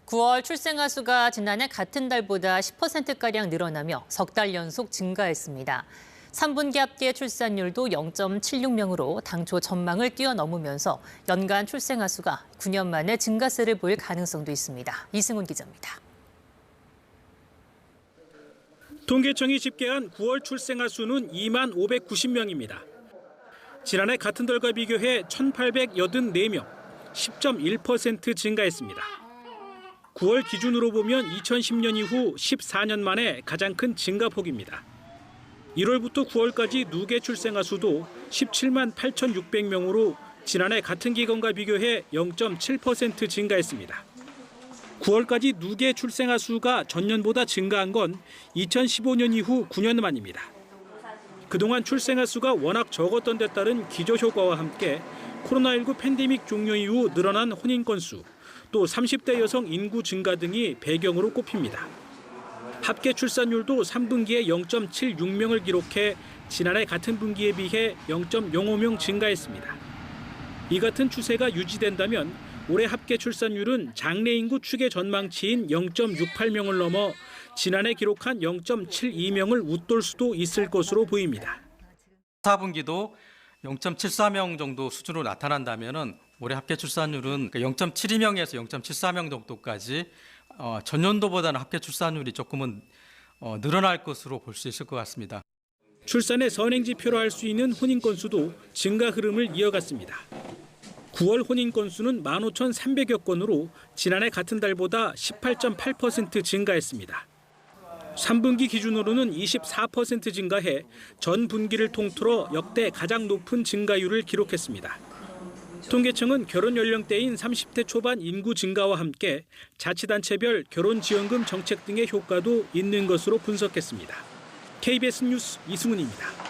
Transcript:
9월 출생아 수가 지난해 같은 달보다 10%가량 늘어나며 석 달 연속 증가했습니다. 3분기 합계 출산율도 0.76명으로 당초 전망을 뛰어넘으면서 연간 출생아 수가 9년 만에 증가세를 보일 가능성도 있습니다. 이승훈 기자입니다. 통계청이 집계한 9월 출생아 수는 2만 590명입니다. 지난해 같은 달과 비교해 1,884명, 10.1% 증가했습니다. 9월 기준으로 보면 2010년 이후 14년 만에 가장 큰 증가폭입니다. 1월부터 9월까지 누계 출생아 수도 17만 8,600명으로 지난해 같은 기간과 비교해 0.7% 증가했습니다. 9월까지 누계 출생아 수가 전년보다 증가한 건 2015년 이후 9년 만입니다. 그동안 출생아 수가 워낙 적었던 데 따른 기저효과와 함께 코로나19 팬데믹 종료 이후 늘어난 혼인 건수, 또 30대 여성 인구 증가 등이 배경으로 꼽힙니다. 합계 출산율도 3분기에 0.76명을 기록해 지난해 같은 분기에 비해 0.05명 증가했습니다. 이 같은 추세가 유지된다면 올해 합계 출산율은 장래 인구 추계 전망치인 0.68명을 넘어 지난해 기록한 0.72명을 웃돌 수도 있을 것으로 보입니다. 4분기도 0.74명 정도 수준으로 나타난다면 올해 합계 출산율은 0.72명에서 0.74명 정도까지 전년도보다는 합계 출산율이 조금은 늘어날 것으로 볼 수 있을 것 같습니다. 출산의 선행지표로 할 수 있는 혼인 건수도 증가 흐름을 이어갔습니다. 9월 혼인 건수는 15,300여 건으로 지난해 같은 달보다 18.8% 증가했습니다. 3분기 기준으로는 24% 증가해 전 분기를 통틀어 역대 가장 높은 증가율을 기록했습니다. 통계청은 결혼 연령대인 30대 초반 인구 증가와 함께 자치단체별 결혼지원금 정책 등의 효과도 있는 것으로 분석했습니다. KBS 뉴스 이승훈입니다.